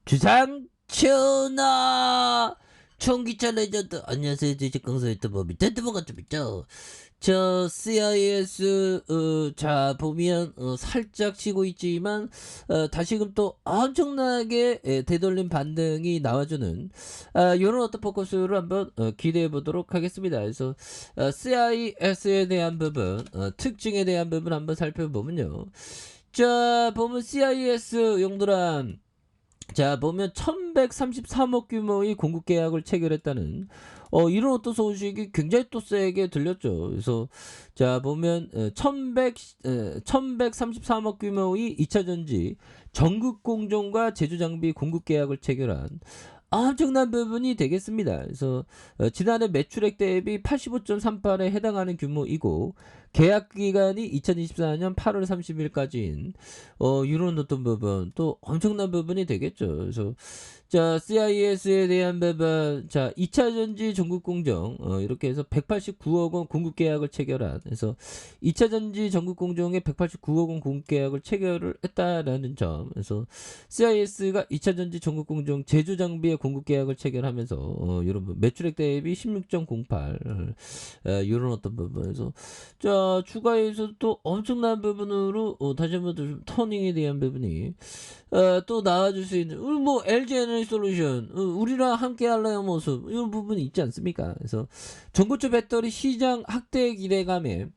주상천하 총기차 레전드. 안녕하세요. 주식강사 유튜버 밑에드버가 좀 있죠. 저 CIS 자 보면 살짝 치고 있지만 다시금 또 엄청나게 되돌림 반등이 나와주는 이런 어떤 포커스를 한번 기대해 보도록 하겠습니다. 그래서 CIS에 대한 부분, 특징에 대한 부분 한번 살펴보면요. 자 보면 CIS 용도란, 자 보면 1133억 규모의 공급 계약을 체결했다는 이런 어떤 소식이 굉장히 또 세게 들렸죠. 그래서 자 보면 1133억 규모의 2차전지 전극 공정과 제조 장비 공급 계약을 체결한 엄청난 부분이 되겠습니다. 그래서 지난해 매출액 대비 85.38에 해당하는 규모이고, 계약 기간이 2024년 8월 30일까지인 이런 어떤 부분, 또 엄청난 부분이 되겠죠. 그래서 자 CIS에 대한 부분, 자 2차 전지 전국 공정 이렇게 해서 189억 원 공급 계약을 체결한, 그래서 2차 전지 전국 공정에 189억 원 공급 계약을 체결을 했다라는 점. 그래서 CIS가 2차 전지 전국 공정 제조 장비의 공급 계약을 체결하면서 이런 매출액 대비 16.08 이런 어떤 부분에서 자 추가해서 또 엄청난 부분으로 다시 한번 좀 터닝에 대한 부분이 또 나와줄 수 있는, 뭐 LG 에너지 솔루션 우리랑 함께 할래요 모습, 이런 부분이 있지 않습니까? 그래서 전고체 배터리 시장 확대 기대감에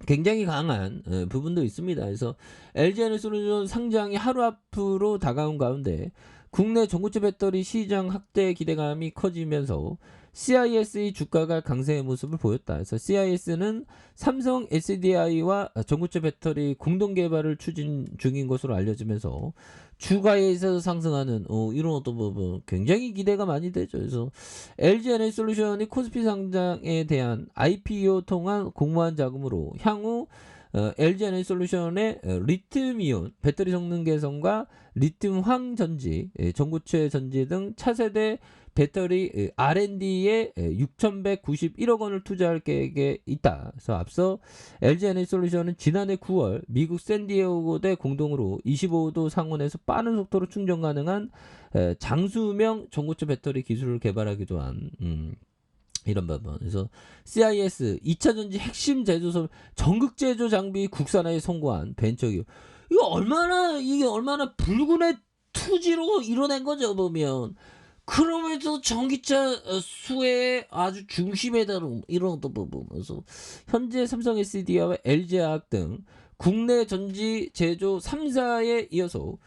굉장히 강한 부분도 있습니다. 그래서 LG 에너지 솔루션 상장이 하루 앞으로 다가온 가운데 국내 전고체 배터리 시장 확대 기대감이 커지면서 CIS의 주가가 강세의 모습을 보였다. 그래서 CIS는 삼성 SDI와 전고체 배터리 공동 개발을 추진 중인 것으로 알려지면서 주가에 있어서 상승하는 이런 어떤 부분 굉장히 기대가 많이 되죠. 그래서 LG 에너지 솔루션이 코스피 상장에 대한 IPO 통한 공모한 자금으로 향후 LG 에너지 솔루션의 리튬이온 배터리 성능 개선과 리튬 황전지, 전고체 전지 등 차세대 배터리 R&D에 6,191억 원을 투자할 계획에 있다. 그래서 앞서 LG 에너지 솔루션은 지난해 9월 미국 샌디에고대 공동으로 25도 상온에서 빠른 속도로 충전 가능한 장수명 전고체 배터리 기술을 개발하기도 한 이런 부분. 그래서 CIS 2차 전지 핵심 제조소 전극 제조 장비 국산화에 성공한 벤처기업. 이게 얼마나 불굴의 투지로 이뤄낸 거죠 보면. 그러면서 전기차 수의 아주 중심에 다룬 이런 어떤 부분. 그래서 현재 삼성 SDI와 LG화학 등 국내 전지 제조 3사에 이어서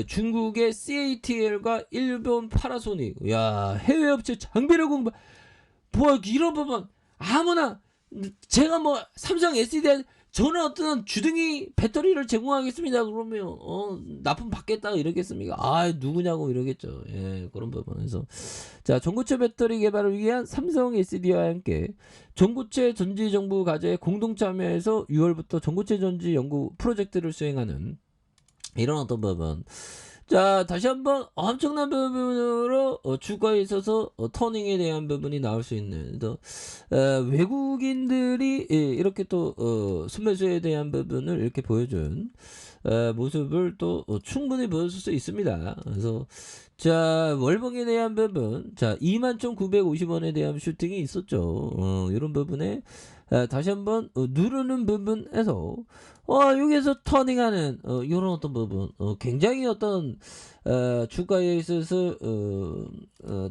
중국의 CATL과 일본 파나소닉, 야 해외 업체 장비를 공부, 뭐 이런 부분 아무나, 제가 뭐 삼성 SDI 저는 어떤 주둥이 배터리를 제공하겠습니다 그러면 납품 받겠다 이러겠습니까? 아 누구냐고 이러겠죠. 예, 그런 부분에서 자 전고체 배터리 개발을 위한 삼성 SDI와 함께 전고체 전지 정부 과제에 공동 참여해서 6월부터 전고체 전지 연구 프로젝트를 수행하는 이런 어떤 부분. 자 다시 한번 엄청난 부분으로 주가에 있어서 터닝에 대한 부분이 나올 수 있는, 또 외국인들이 이렇게 또 순매수에 대한 부분을 이렇게 보여준 모습을 또 충분히 보여줄 수 있습니다. 그래서 자 월봉에 대한 부분, 자 21,950원에 대한 슈팅이 있었죠. 이런 부분에 다시 한번 누르는 부분에서 여기에서 터닝하는 이런 어떤 부분, 굉장히 어떤 주가에 있어서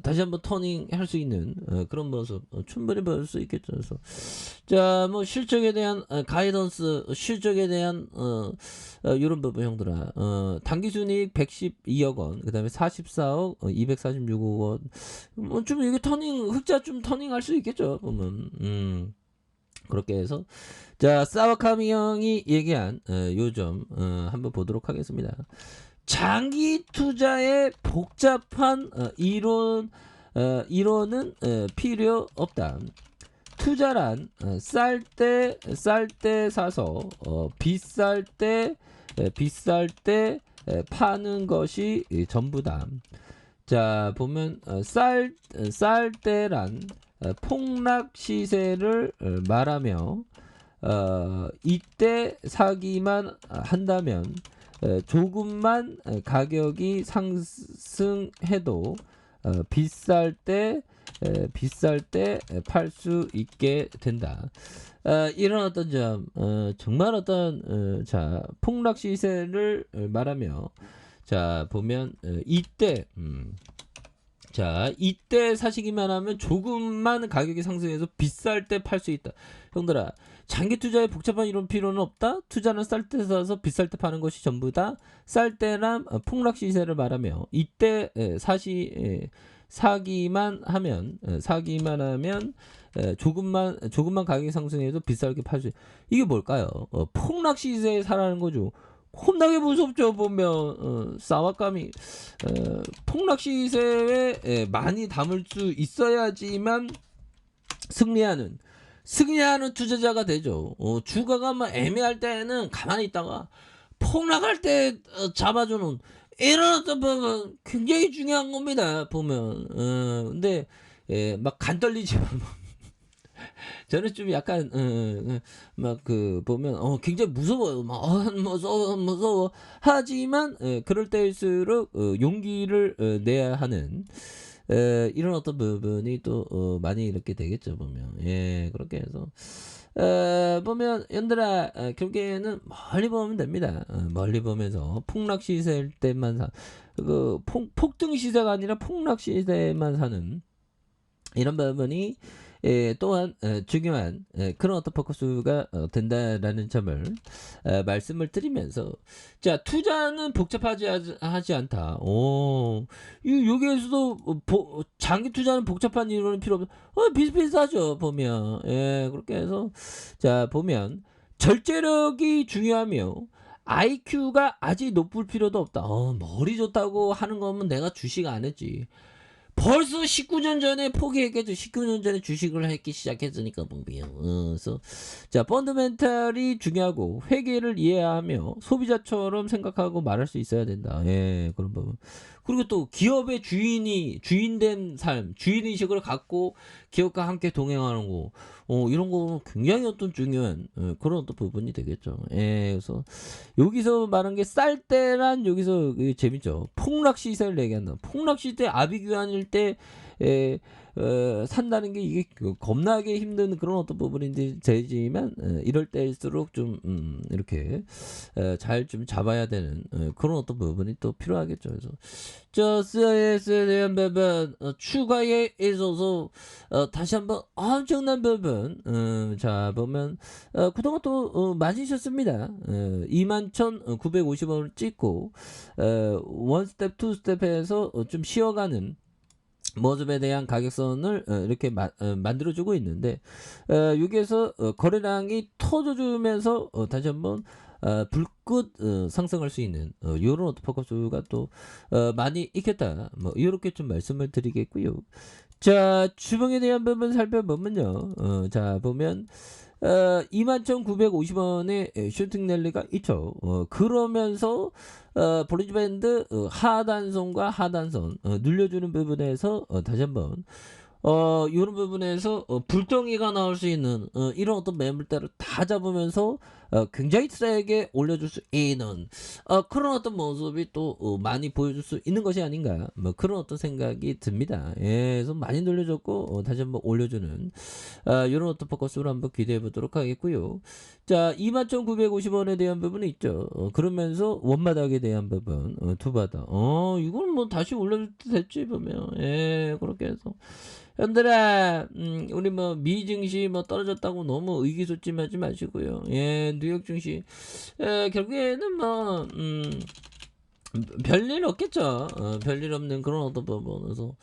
다시 한번 터닝 할 수 있는 그런 모습 충분히 보일 수 있겠죠. 그래서 자 뭐 실적에 대한 가이던스, 실적에 대한 이런 부분 형들아, 당기순이익 112억 원, 그 다음에 44억 246억 원, 뭐 좀 이게 터닝 흑자 좀 터닝 할 수 있겠죠 보면. 그렇게 해서 자 사와카미 형이 얘기한 요점 한번 보도록 하겠습니다. 장기 투자의 복잡한 이론은 필요 없다. 투자란 쌀 때 사서 비쌀 때 파는 것이 전부다. 자 보면 쌀 때란 폭락 시세를 말하며 이때 사기만 한다면 조금만 가격이 상승해도 비쌀 때 팔 수 있게 된다. 이런 어떤 점, 정말 어떤 자 폭락 시세를 말하며 자 보면 이때 자 이때 사시기만 하면 조금만 가격이 상승해서 비쌀 때 팔 수 있다. 형들아, 장기 투자에 복잡한 이런 필요는 없다. 투자는 쌀 때 사서 비쌀 때 파는 것이 전부다. 쌀 때란 폭락 시세를 말하며 이때 사기만 하면 조금만 가격이 상승해도 비싸게 팔 수 있다. 이게 뭘까요? 폭락 시세에 사라는 거죠. 겁나게 무섭죠. 보면 사와감이 폭락 시세에 많이 담을 수 있어야지만 승리하는 투자자가 되죠. 주가가 막 애매할 때는 가만히 있다가 폭락할 때 잡아주는 이런 어떤 부분 굉장히 중요한 겁니다. 보면 근데 막 간 떨리지만 저는 좀 약간 막 그 보면 굉장히 무서워요. 막 무서워 하지만 그럴 때일수록 용기를 내야 하는 이런 어떤 부분이 또 많이 이렇게 되겠죠. 보면 그렇게 해서 보면 연들아 결국에는 멀리 보면 됩니다. 멀리 보면서 폭락 시세일 때만 폭등 시세가 아니라 폭락 시세만 사는 이런 부분이 또한 중요한 그런 어떤 포커스가 된다라는 점을 말씀을 드리면서 자 투자는 복잡하지 하지 않다. 여기에서도 장기 투자는 복잡한 이론은 필요 없어. 비슷비슷하죠. 보면 그렇게 해서 자 보면 절제력이 중요하며 IQ가 아직 높을 필요도 없다. 머리 좋다고 하는 거면 내가 주식 안 했지. 벌써 19년 전에 포기했겠죠. 19년 전에 주식을 하기 시작했으니까 보면. 그래서 자 펀더멘탈이 중요하고 회계를 이해하며 소비자처럼 생각하고 말할 수 있어야 된다. 그런 부분. 그리고 또 기업의 주인된 삶, 주인의식을 갖고 기업과 함께 동행하는 거, 이런 거 굉장히 어떤 중요한 그런 어떤 부분이 되겠죠. 그래서 여기서 말한 게 쌀 때란 여기서 재밌죠. 폭락 시세를 얘기한다. 폭락 시대 아비규환일 때 산다는 게 이게 겁나게 힘든 그런 어떤 부분인데 되지만 이럴 때일수록 좀 이렇게 잘 좀 잡아야 되는 그런 어떤 부분이 또 필요하겠죠. 그래서 저 CIS에 대한 부분 추가에 있어서 다시 한번 엄청난 부분 자 보면 그동안 또 많으셨습니다. 21,950원을 찍고 원스텝 투스텝에서 좀 쉬어가는 모습에 대한 가격선을 이렇게 만들어주고 있는데 여기에서 거래량이 터져주면서 다시 한번 불꽃 상승할 수 있는 이런 어떤 포커스가 또 많이 있겠다. 뭐 이렇게 좀 말씀을 드리겠고요. 자 주봉에 대한 부분 살펴보면요. 자 보면 21,950원의 슈팅 랠리가 있죠. 그러면서 볼린저 밴드 하단선과 하단선 눌려주는 부분에서 다시 한번 이런 부분에서 불덩이가 나올 수 있는 이런 어떤 매물대를 다 잡으면서 굉장히 세게 올려줄 수 있는 그런 어떤 모습이 또 많이 보여줄 수 있는 것이 아닌가 뭐 그런 어떤 생각이 듭니다. 그래서 많이 늘려줬고 다시 한번 올려주는 이런 어떤 포커스로 한번 기대해 보도록 하겠고요. 자 21,950원에 대한 부분이 있죠. 그러면서 원바닥에 대한 부분 투바닥 이건 뭐 다시 올려줄 때 됐지 보면 그렇게 해서 현들아 우리 뭐 미 증시 뭐 떨어졌다고 너무 의기소침하지 마시고요. 뉴욕 증시 결국에는 뭐 별일 없겠죠. 별일 없는 그런 어떤 부분에서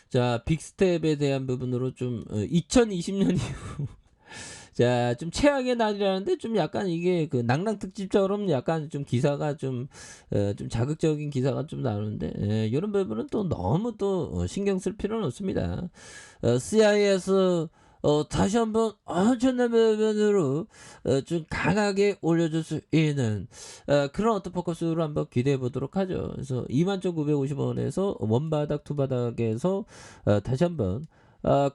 자 빅스텝에 대한 부분으로 좀 2020년 이후 자, 좀 최악의 날이라는데 좀 약간 이게 그 낭랑 특집처럼 약간 좀 기사가 좀 자극적인 기사가 좀 나오는데 이런 부분은 또 너무 또 신경 쓸 필요는 없습니다. CIS 다시 한번 엄청난 부분으로 좀 강하게 올려줄 수 있는 그런 어떤 포커스로 한번 기대해 보도록 하죠. 그래서 21,950원에서 원바닥 투바닥에서 다시 한번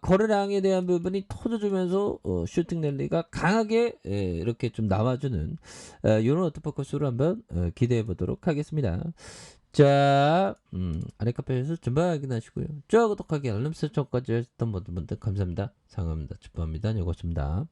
거래량에 대한 부분이 터져주면서 슈팅 랠리가 강하게 이렇게 좀 나와주는 이런 워터포커스로 한번 기대해 보도록 하겠습니다. 자, 아래카페에서 전방 확인하시고요. 좋아요, 구독하기, 알람 설정까지 하셨던 모든 분들 감사합니다. 상암입니다. 축복합니다. 요것입니다.